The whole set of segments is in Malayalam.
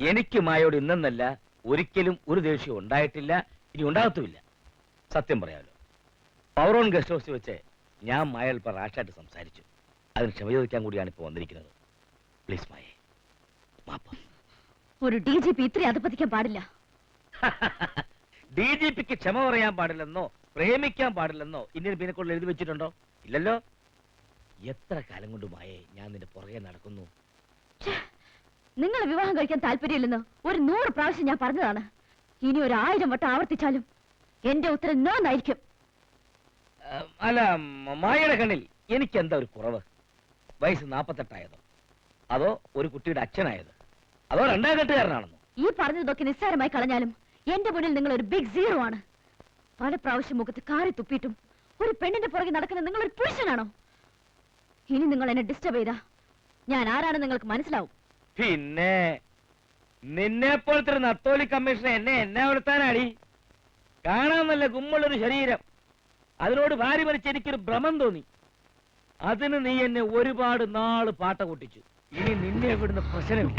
എനിക്ക് മായോട് ഇന്നെന്നല്ല ഒരിക്കലും ഒരു ദേഷ്യവും ഉണ്ടായിട്ടില്ല, ഇനി ഉണ്ടാകത്തുമില്ല. സത്യം പറയാമല്ലോ, പവർ ഓൺ ഗസ്റ്റ് ഹൗസിൽ വെച്ച് ഞാൻ മായ അല്പം റാഷായിട്ട് സംസാരിച്ചു. അതിന് ക്ഷമ ചോദിക്കാൻ കൂടിയാണ് ഇപ്പോൾ വന്നിരിക്കുന്നത്. പ്ലീസ് മായേ, മാപ്പ്. ഒരു DGP ഇത്രയും അധപ്പതിക്കാൻ പാടില്ല. DGPക്ക് ക്ഷമ പറയാൻ പാടില്ലെന്നോ പ്രേമിക്കാൻ പാടില്ലെന്നോ ഇന്ത്യൻ പീനൽ എഴുതി വെച്ചിട്ടുണ്ടോ? ഇല്ലല്ലോ. എത്ര കാലം കൊണ്ട് മായേ ഞാൻ നിന്റെ പുറകെ നടക്കുന്നു. നിങ്ങൾ വിവാഹം കഴിക്കാൻ താല്പര്യമില്ലെന്ന് ഒരു 100 പ്രാവശ്യം ഞാൻ പറഞ്ഞതാണ്. ഇനി ഒരു 1000 വട്ടം ആവർത്തിച്ചാലും എന്റെ ഉത്തരം നോ എന്നായിരിക്കും. അല്ല, മായയുടെ കണ്ണിൽ എനിക്ക് എന്താ ഒരു കുറവ്? വയസ്സ് 48 ആയതോ, അതോ ഒരു കുട്ടിയുടെ അച്ഛനായത്, അതോ 2ാം കെട്ടുകാരനാണെന്നോ? ഈ പറഞ്ഞതൊക്കെ നിസ്സാരമായി കളഞ്ഞാലും എന്റെ മുന്നിൽ നിങ്ങൾ ഒരു ബിഗ് സീറോ ആണ്. പല പ്രാവശ്യം മുഖത്ത് കാറി തുപ്പിയിട്ടും ഒരു പെണ്ണിന്റെ പുറകെ നടക്കുന്ന നിങ്ങൾ ഒരു പുരുഷനാണോ? ഇനി നിങ്ങൾ എന്നെ ഡിസ്റ്റർബ് ചെയ്താ ഞാൻ ആരാണെന്ന് നിങ്ങൾക്ക് മനസ്സിലാവും. പിന്നെ നിന്നെ പോലത്തെ ഒരു നത്തോലി കമ്മീഷണർ എന്നെ എടുത്താനാടി? കാണാൻ നല്ല ഗുമ്മുള്ളൊരു ശരീരം, അതിനോട് ഭാര്യ മരിച്ച് എനിക്കൊരു ഭ്രമം തോന്നി. അതിന് നീ എന്നെ ഒരുപാട് നാള് പാട്ട കൂട്ടിച്ചു. ഇനി നിന്നെ ഇവിടുന്ന് പ്രശ്നമില്ല.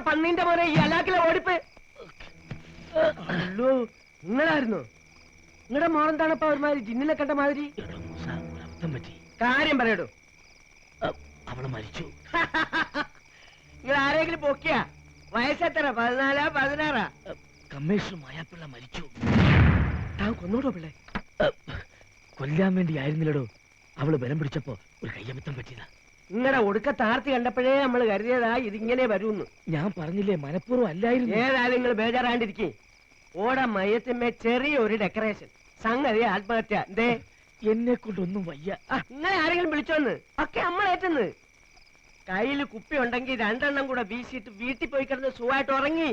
പന്നീന്റെ മോനെ ഈ അലാക്കിലെ ഓടിപ്പ്. നിങ്ങളായിരുന്നു? നിങ്ങളുടെ മോളെന്താണപ്പ ഒരുമാതിരി ജിന്നിനെ കണ്ട മാതിരി? കാര്യം പറയടോ. അവള് മരിച്ചു. നിങ്ങൾ ആരെങ്കിലും പൊക്കിയ? വയസ്സെത്ര? 14 16? കമ്മീഷണർ മായാപ്പിള്ള മരിച്ചു. താൻ കൊന്നോടോ പിള്ളേ? കൊല്ലാൻ വേണ്ടി ആയിരുന്നില്ലടോ. അവള് ബലം പിടിച്ചപ്പോ ഒരു കയ്യമിത്തം പറ്റിയതാ. നിങ്ങളുടെ ഒടുക്കത്തെ ആർത്തി കണ്ടപ്പോഴേ നമ്മൾ കരുതിയതാ ഇതിങ്ങനെ വരൂന്ന്. ഞാൻ പറഞ്ഞില്ലേ, മനഃപൂർവ്വം അല്ലായിരുന്നു. ഏതായാലും നിങ്ങൾ ബേജാറാണ്ടിരിക്കേ. ഓട മയത്തിന്മേ ചെറിയ ഒരു ഡെക്കറേഷൻ. സംഗതി ആത്മഹത്യ. എന്തേ? എന്നെ കൊണ്ടൊന്നും വയ്യ. ഇങ്ങനെ ആരെങ്കിലും വിളിച്ചോന്ന്? ഒക്കെ നമ്മളേറ്റെന്ന്. കയ്യിൽ കുപ്പി ഉണ്ടെങ്കിൽ 2 എണ്ണം കൂടെ വീശിയിട്ട് വീട്ടിൽ പോയി കിടന്ന് സുഖമായിട്ട് ഉറങ്ങി.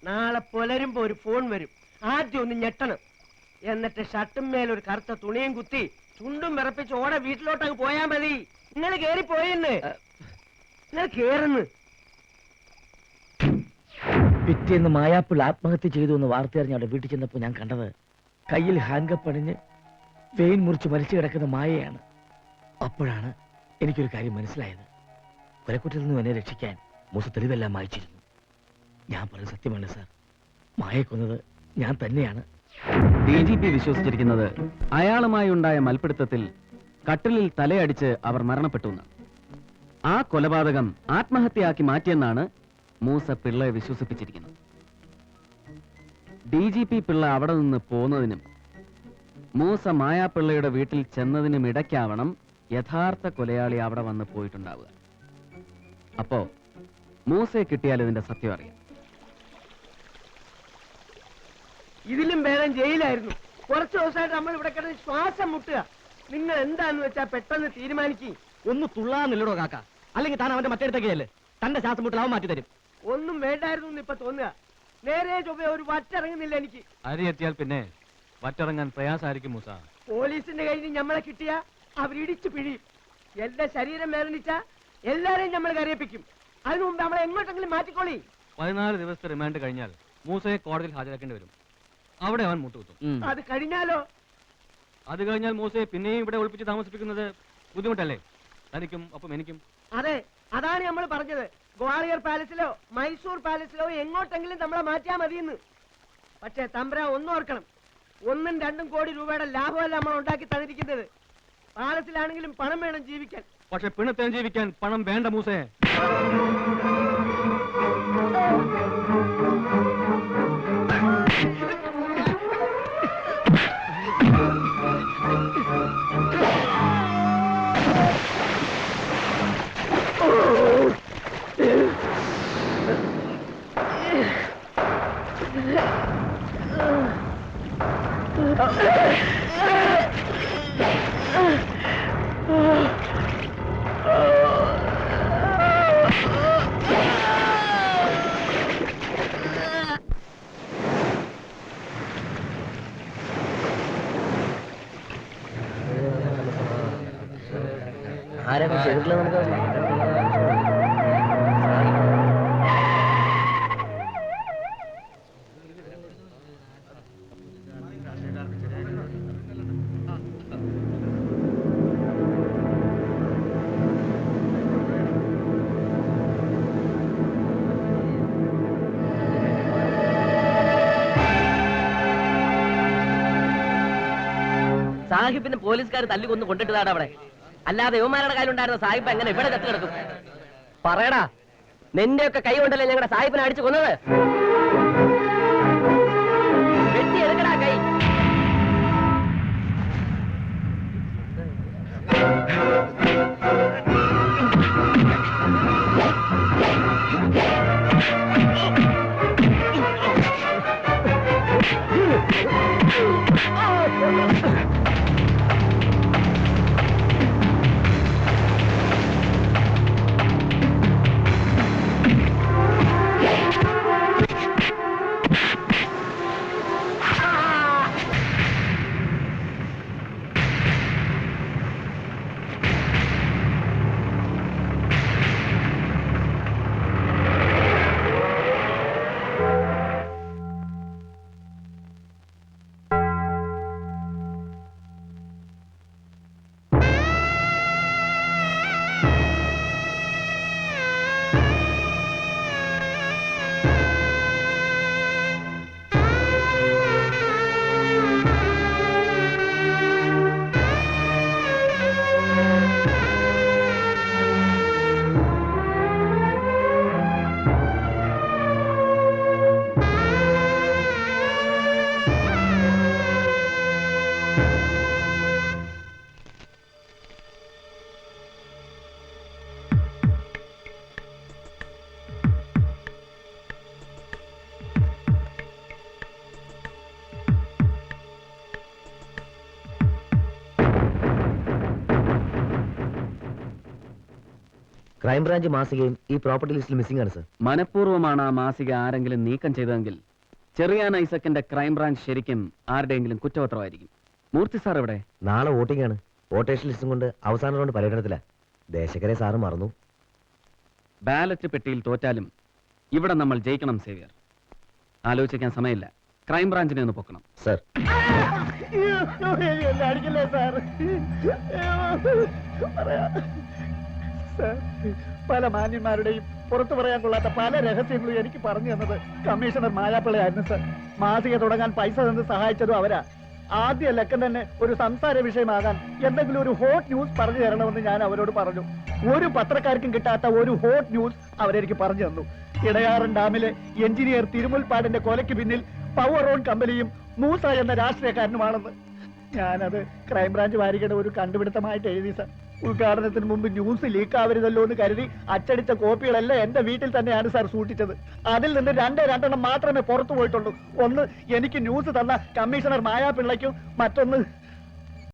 നാളെ പുലരുമ്പോ ഒരു ഫോൺ വരും. ആദ്യം ഒന്ന് ഞെട്ടണം. എന്നിട്ട് ഷർട്ടുമേലൊരു കറുത്ത തുണിയും കുത്തി ചുണ്ടും വിറപ്പിച്ച് ഓട വീട്ടിലോട്ട് അങ്ങ് പോയാ മതി. നിങ്ങൾ കേറിപ്പോയെന്ന്. നിങ്ങൾ കേറുന്നു. പിറ്റേന്ന് മായാപ്പിൾ ആത്മഹത്യ ചെയ്തു എന്ന് വാർത്തയറിഞ്ഞ് അവിടെ വീട്ടിൽ ചെന്നപ്പോ ഞാൻ കണ്ടത് കയ്യിൽ ഹാൻഡ്കപ്പ് അണിഞ്ഞ് വെയിൻ മുറിച്ച് മരിച്ചു കിടക്കുന്ന മായയാണ്. അപ്പോഴാണ് എനിക്കൊരു കാര്യം മനസ്സിലായത്. കൊലക്കുറ്റത്തിൽ നിന്നും എന്നെ രക്ഷിക്കാൻ മൂസ തെളിവെല്ലാം വായിച്ചിരുന്നു. ഞാൻ പറഞ്ഞ സത്യമാണ് സാർ. മായയെ കൊന്നത് ഞാൻ തന്നെയാണ്. DGP വിശ്വസിച്ചിരിക്കുന്നത് അയാളുമായി ഉണ്ടായ മൽപിടുത്തത്തിൽ കട്ടിലിൽ തലയടിച്ച് അവർ മരണപ്പെട്ടു എന്നാണ്. ആ കൊലപാതകം ആത്മഹത്യയാക്കി മാറ്റിയെന്നാണ് മൂസ പിള്ളയെ വിശ്വസിപ്പിച്ചിരിക്കുന്നത്. DGP പിള്ള അവിടെ നിന്ന് പോന്നതിനും മൂസ മായാപിള്ളയുടെ വീട്ടിൽ ചെന്നതിനും ഇടയ്ക്കാവണം യഥാർത്ഥ കൊലയാളി അവിടെ വന്ന് പോയിട്ടുണ്ടാവുക. അപ്പോ മൂസയെ കിട്ടിയാൽ ഇതിന്റെ സത്യം അറിയാം. ഇതിലും ഭേദം ജയിലായിരുന്നു. കുറച്ചു ദിവസമായിട്ട് നമ്മൾ ഇവിടെ കിടന്ന് ശ്വാസം മുട്ടുക. നിങ്ങൾ എന്താന്ന് വെച്ചാ പെട്ടെന്ന് തീരുമാനിക്കും. ഒന്ന് തുള്ളാന്നില്ലടോ കാക്ക, അല്ലെങ്കിൽ താൻ അവന്റെ മറ്റേടത്തേക്കല്ലേ തന്റെ ശ്വാസം മുട്ടിൽ അവൻ മാറ്റി തരും. ഒന്നും വേണ്ടായിരുന്നു ഇപ്പൊ തോന്നുക. നേരെ ചൊവ്വ ഒരു വറ്റിറങ്ങുന്നില്ല എനിക്ക്. അരി എത്തിയാൽ പിന്നെ വറ്റിറങ്ങാൻ പ്രയാസമായിരിക്കും മൂസ. പോലീസിന്റെ കയ്യിൽ നമ്മളെ കിട്ടിയ അവരിടിച്ചു പിഴിയും. എന്റെ ശരീരം വേദനിച്ച എല്ലാരെയും നമ്മൾ കരയിപ്പിക്കും. അതിനു മുമ്പ് നമ്മളെ എങ്ങോട്ടെങ്കിലും മാറ്റിക്കോളി. 14 ദിവസത്തെ റിമാൻഡ് കഴിഞ്ഞാൽ മൂസയെ കോടതിയിൽ ഹാജരാക്കേണ്ടി വരും. അവിടെ അവൻ മുട്ടുകുത്തും. അത് കഴിഞ്ഞാലോ? അത് കഴിഞ്ഞാൽ മൂസയെ പിന്നെയും ഇവിടെ ഒളിപ്പിച്ച് താമസിപ്പിക്കുന്നത് ബുദ്ധിമുട്ടല്ലേ തനിക്കും ഒപ്പം എനിക്കും? അതെ, അതാണ് നമ്മൾ പറഞ്ഞത്. ഗ്വാളിയർ പാലസിലോ മൈസൂർ പാലസിലോ എങ്ങോട്ടെങ്കിലും നമ്മളെ മാറ്റിയാ മതിയെന്ന്. പക്ഷേ തമ്പ്ര ഒന്നോർക്കണം, 1-2 കോടി രൂപയുടെ ലാഭമല്ല നമ്മൾ ഉണ്ടാക്കി തന്നിരിക്കുന്നത്. പാലസിലാണെങ്കിലും പണം വേണം ജീവിക്കാൻ. പക്ഷെ പിണത്തേൻ ജീവിക്കാൻ പണം വേണ്ട മൂസേ. ആരൊക്കെ ചെയ്തിട്ടില്ല നമുക്ക് സാഹിബിന് പോലീസുകാർ തല്ലിക്കൊന്ന് കൊണ്ടിട്ടതാണ് അവിടെ. അല്ലാതെ യുവമാരുടെ കയ്യിലുണ്ടായിരുന്ന സാഹിബ് എങ്ങനെ ഇവിടെ ചത്തു കിടക്കും? പറയടാ, നിന്റെയൊക്കെ കൈ കൊണ്ടല്ലേ ഞങ്ങളുടെ സാഹിബിനെ അടിച്ചു കൊന്നത്? വെട്ടി എടുക്കടാ കൈ. ക്രൈംബ്രാഞ്ച് മാസികയും ഈ പ്രോപ്പർട്ടി ലിസ്റ്റിൽ മിസ്സിംഗ് ആണ് സർ. മനഃപൂർവ്വമാണ് ആ മാസിക ആരെങ്കിലും നീക്കം ചെയ്തതെങ്കിൽ ചെറിയാൻ ഐസക്കിന്റെ ക്രൈംബ്രാഞ്ച് ശരിക്കും ആരുടെയെങ്കിലും കുറ്റപത്രമായിരിക്കും. മൂർത്തി സാർ എവിടെ? നാളെ വോട്ടിംഗ് ആണ്. വോട്ടേഷൻ ലിസ്റ്റും കൊണ്ട് അവസാന റൗണ്ട് പര്യടനത്തില. ദേശക്കരെ സാറ് മറന്നു. ബാലറ്റ് പെട്ടിയിൽ തോറ്റാലും ഇവിടെ നമ്മൾ ജയിക്കണം സേവ്യർ. ആലോചിക്കാൻ സമയമില്ല. ക്രൈംബ്രാഞ്ചിനെ ഒന്ന് പൊക്കണം സർ. അടിക്കില്ലേ സാർ? പല മാന്യന്മാരുടെയും പുറത്തു പറയാൻ കൊള്ളാത്ത പല രഹസ്യങ്ങളും എനിക്ക് പറഞ്ഞു തന്നത് കമ്മീഷണർ മായാപ്പിള്ളയായിരുന്നു സർ. മാസിക തുടങ്ങാൻ പൈസ തന്ന് സഹായിച്ചതും അവരാ. ആദ്യ ലക്കം തന്നെ ഒരു സംസാര വിഷയമാകാൻ എന്തെങ്കിലും ഒരു ഹോട്ട് ന്യൂസ് പറഞ്ഞു തരണമെന്ന് ഞാൻ അവരോട് പറഞ്ഞു. ഒരു പത്രക്കാർക്കും കിട്ടാത്ത ഒരു ഹോട്ട് ന്യൂസ് അവരെനിക്ക് പറഞ്ഞു തന്നു. ഇടയാറൻ ഡാമിലെ എഞ്ചിനീയർ തിരുമുൽപ്പാടിന്റെ കൊലയ്ക്ക് പിന്നിൽ പവർ ഓൺ കമ്പനിയും മൂസ എന്ന രാഷ്ട്രീയക്കാരനുമാണെന്ന്. ഞാനത് ക്രൈംബ്രാഞ്ച് വാരികയുടെ ഒരു കണ്ടുപിടുത്തമായിട്ട് എഴുതി സർ. ഉദ്ഘാടനത്തിന് മുമ്പ് ന്യൂസ് ലീക്ക് ആവരുതല്ലോ എന്ന് കരുതി അച്ചടിച്ച കോപ്പികളെല്ലാം എന്റെ വീട്ടിൽ തന്നെയാണ് സാർ സൂക്ഷിച്ചത്. അതിൽ നിന്ന് രണ്ടെണ്ണം മാത്രമേ പുറത്തു പോയിട്ടുള്ളൂ. ഒന്ന് എനിക്ക് ന്യൂസ് തന്ന കമ്മീഷണർ മായാപിള്ളയ്ക്കും, മറ്റൊന്ന്